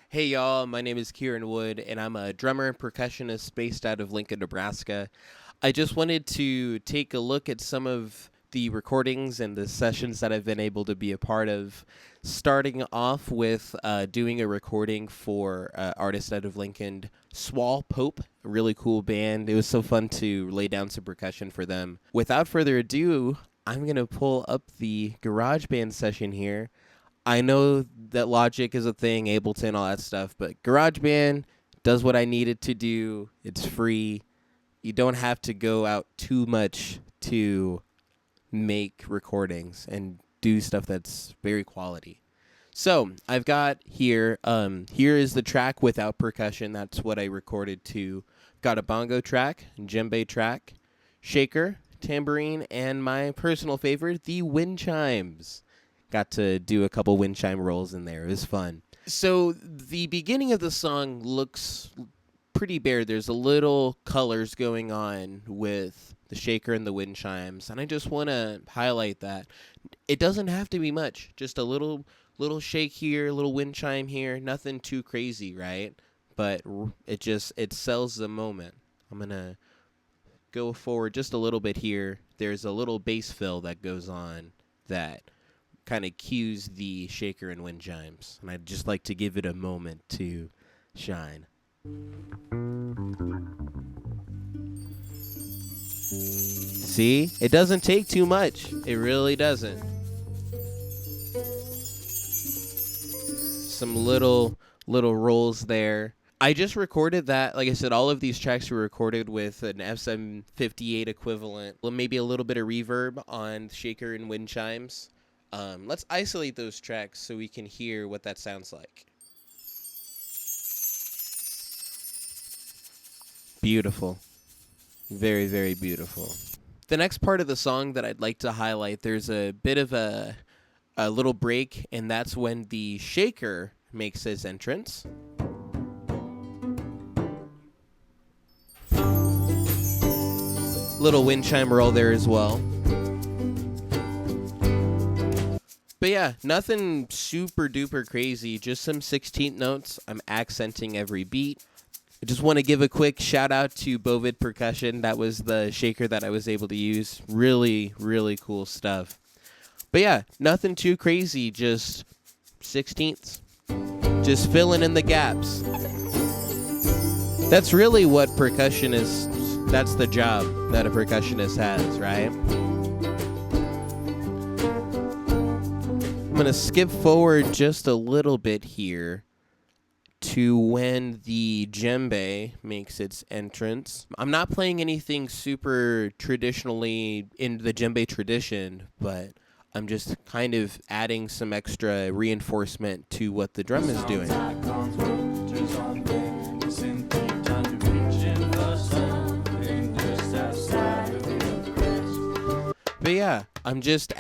Hey y'all, my name is Kieran Wood, and I'm a drummer and percussionist based out of Lincoln, Nebraska. I just wanted to take a look at some of the recordings and the sessions that I've been able to be a part of, starting off with doing a recording for artist out of Lincoln, Swall Pope, a really cool band. It was so fun to lay down some percussion for them. Without further ado, I'm going to pull up the GarageBand session here. I know that Logic is a thing, Ableton, all that stuff, but GarageBand does what I need it to do. It's free. You don't have to go out too much to make recordings and do stuff that's very quality. So I've got here, here is the track without percussion. That's what I recorded to. Got a bongo track, djembe track, shaker, tambourine, and my personal favorite, the wind chimes. Got to do a couple wind chime rolls in there. It was fun. So the beginning of the song looks pretty bare. There's a little colors going on with the shaker and the wind chimes, and I just want to highlight that. It doesn't have to be much. Just a little shake here, a little wind chime here. Nothing too crazy, right? But it sells the moment. I'm going to go forward just a little bit here. There's a little bass fill that goes on that kind of cues the shaker and wind chimes, and I'd just like to give it a moment to shine. See? It doesn't take too much. It really doesn't. Some little rolls there. I just recorded that. Like I said, all of these tracks were recorded with an FM58 equivalent. Maybe a little bit of reverb on shaker and wind chimes. Let's isolate those tracks so we can hear what that sounds like. Beautiful. Very, very beautiful. The next part of the song that I'd like to highlight, there's a bit of a little break, and that's when the shaker makes his entrance. Little wind chime roll there as well. But yeah, nothing super duper crazy, just some 16th notes. I'm accenting every beat. I just want to give a quick shout out to Bovid Percussion. That was the shaker that I was able to use. Really, really cool stuff. But yeah, nothing too crazy, just 16ths. Just filling in the gaps. That's really what percussionists, that's the job that a percussionist has, right? I'm going to skip forward just a little bit here to when the djembe makes its entrance. I'm not playing anything super traditionally in the djembe tradition, but I'm just kind of adding some extra reinforcement to what the drum is doing. But yeah, I'm just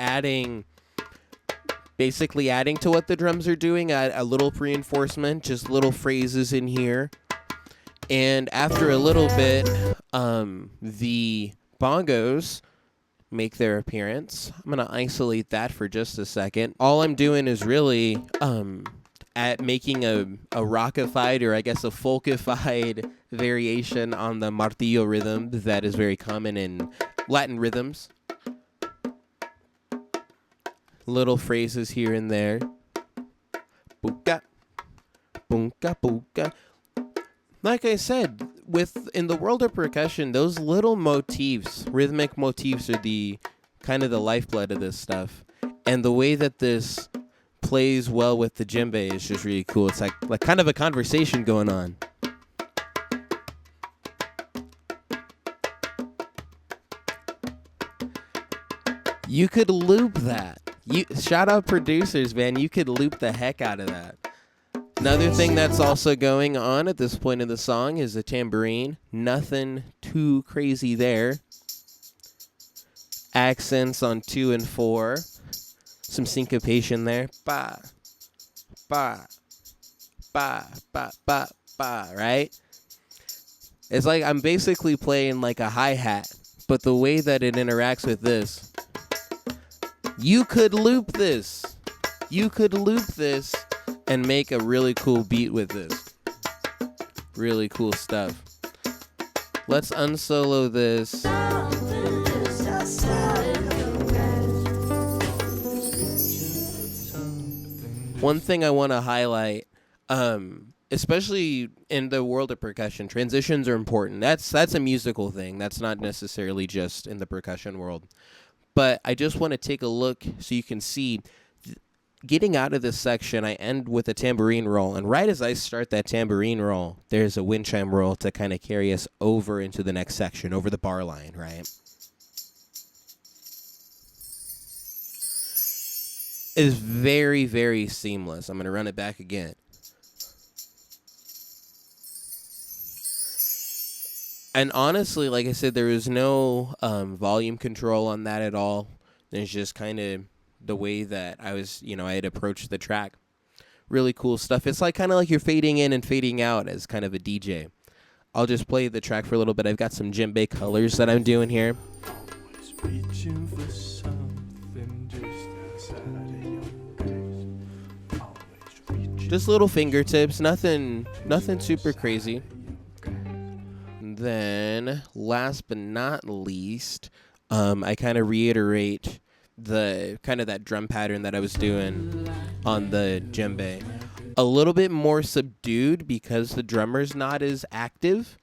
basically adding to what the drums are doing, a little reinforcement, just little phrases in here. And after a little bit, the bongos make their appearance. I'm going to isolate that for just a second. All I'm doing is really at making a rockified, or I guess a folkified variation on the martillo rhythm that is very common in Latin rhythms. Little phrases here and there. Buka, bunka, buka. Like I said, in the world of percussion, those little motifs, rhythmic motifs, are the kind of the lifeblood of this stuff. And the way that this plays well with the djembe is just really cool. It's like kind of a conversation going on. You could loop that. Shout out producers, man. You could loop the heck out of that. Another thing that's also going on at this point in the song is the tambourine. Nothing too crazy there. Accents on 2 and 4. Some syncopation there. Ba, ba, ba, ba, ba, ba, right? It's like I'm basically playing like a hi-hat, but the way that it interacts with this, you could loop this. You could loop this and make a really cool beat with this. Really cool stuff. Let's unsolo this. One thing I want to highlight, especially in the world of percussion, transitions are important. That's a musical thing. That's not necessarily just in the percussion world. But I just want to take a look so you can see, getting out of this section, I end with a tambourine roll. And right as I start that tambourine roll, there's a wind chime roll to kind of carry us over into the next section, over the bar line, right? Is very, very seamless. I'm going to run it back again. And honestly, like I said, there is no volume control on that at all. There's just kind of the way that I had approached the track. Really cool stuff. It's like kind of like you're fading in and fading out as kind of a DJ. I'll just play the track for a little bit. I've got some djembe colors that I'm doing here. Reaching for something just outside of your gaze. Just little fingertips, nothing super crazy. Then, last but not least, I kind of reiterate the kind of that drum pattern that I was doing on the djembe. A little bit more subdued because the drummer's not as active.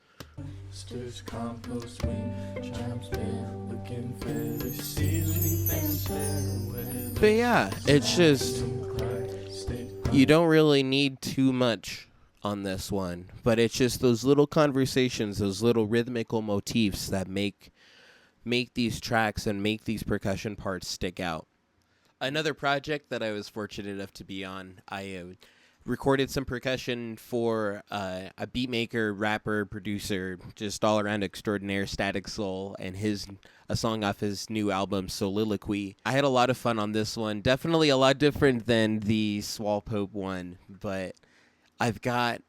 But yeah, it's just, you don't really need too much on this one, but it's just those little conversations, those little rhythmical motifs that make these tracks and make these percussion parts stick out. Another project that I was fortunate enough to be on, I recorded some percussion for a beatmaker, rapper, producer, just all around extraordinaire, Static Soul, and a song off his new album, Soliloquy. I had a lot of fun on this one. Definitely a lot different than the Swalpope one, but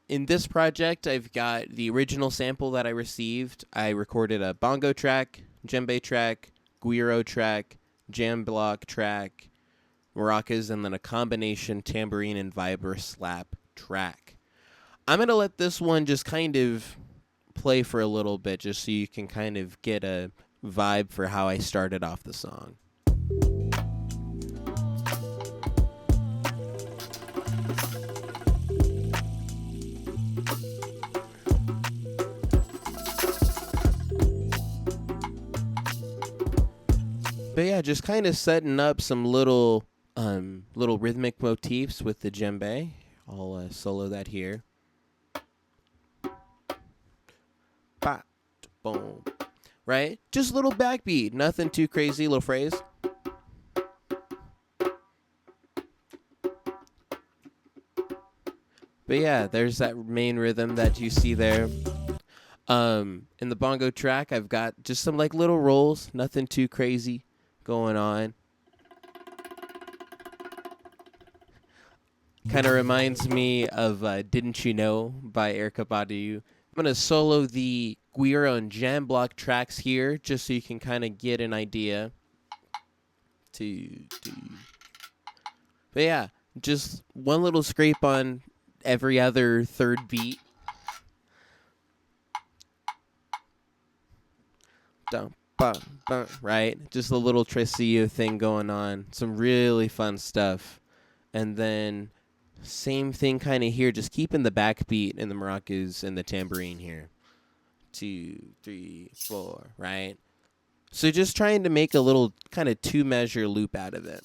in this project, I've got the original sample that I received. I recorded a bongo track, djembe track, guiro track, jam block track, maracas, and then a combination tambourine and vibra slap track. I'm going to let this one just kind of play for a little bit just so you can kind of get a vibe for how I started off the song. But yeah, just kind of setting up some little rhythmic motifs with the djembe. I'll solo that here. Ba, boom. Right? Just a little backbeat. Nothing too crazy. Little phrase. But yeah, there's that main rhythm that you see there. In the bongo track, I've got just some like little rolls. Nothing too crazy going on. Kind of reminds me of Didn't You Know by Erykah Badu. I'm going to solo the guiro and jam block tracks here just so you can kind of get an idea. But yeah, just one little scrape on every other third beat. Dum. Right? Just a little Tresillo thing going on. Some really fun stuff. And then same thing kind of here, just keeping the backbeat and the maracas and the tambourine here. 2, 3, 4, right? So just trying to make a little kind of 2-measure loop out of it.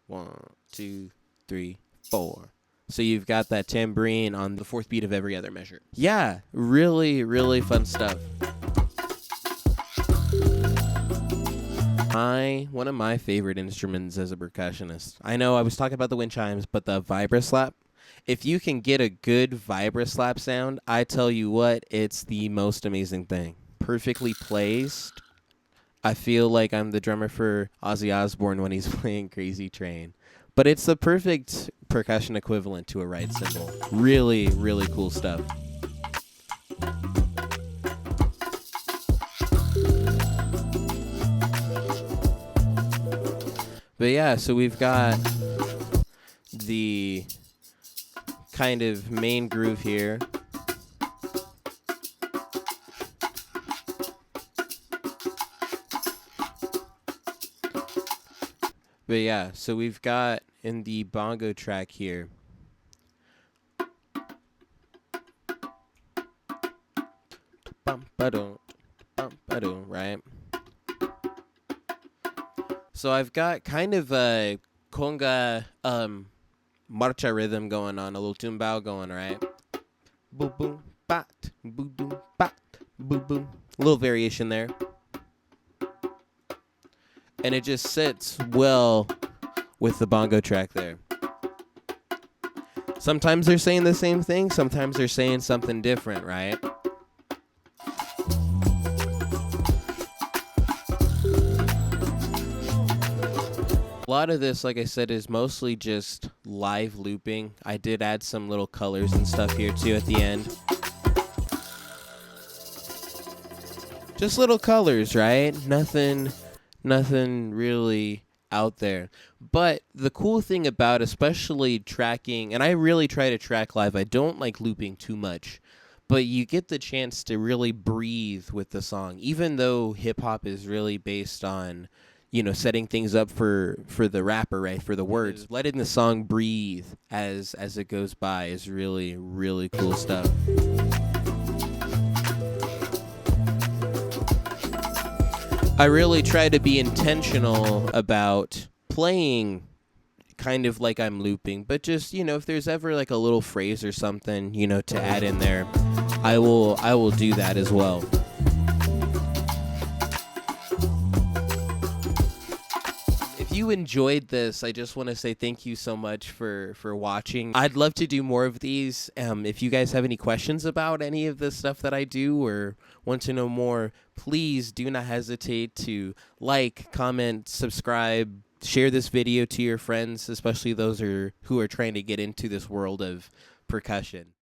1, 2, 3, 4. So you've got that tambourine on the 4th beat of every other measure. Yeah, really, really fun stuff. One of my favorite instruments as a percussionist. I know I was talking about the wind chimes, but the vibra slap. If you can get a good vibra slap sound, I tell you what, it's the most amazing thing. Perfectly placed. I feel like I'm the drummer for Ozzy Osbourne when he's playing Crazy Train. But it's the perfect percussion equivalent to a right cymbal. Really, really cool stuff. But yeah, so we've got the kind of main groove here. But yeah, so we've got in the bongo track here. Right? So I've got kind of a conga marcha rhythm going on, a little tumbao going, right? Boom boom bat, boom boom bat, boom boom. A little variation there. And it just sits well with the bongo track there. Sometimes they're saying the same thing, sometimes they're saying something different, right? A lot of this, like I said, is mostly just live looping. I did add some little colors and stuff here too at the end. Just little colors, right? Nothing really out there. But the cool thing about especially tracking, and I really try to track live, I don't like looping too much, but you get the chance to really breathe with the song, even though hip hop is really based on, you know, setting things up for the rapper, right, for the words. Letting the song breathe as it goes by is really, really cool stuff. I really try to be intentional about playing kind of like I'm looping, but just, you know, if there's ever like a little phrase or something, you know, to add in there, I will do that as well. If you enjoyed this, I just want to say thank you so much for watching. I'd love to do more of these. If you guys have any questions about any of the stuff that I do or want to know more, please do not hesitate to like, comment, subscribe, share this video to your friends, especially those who are trying to get into this world of percussion.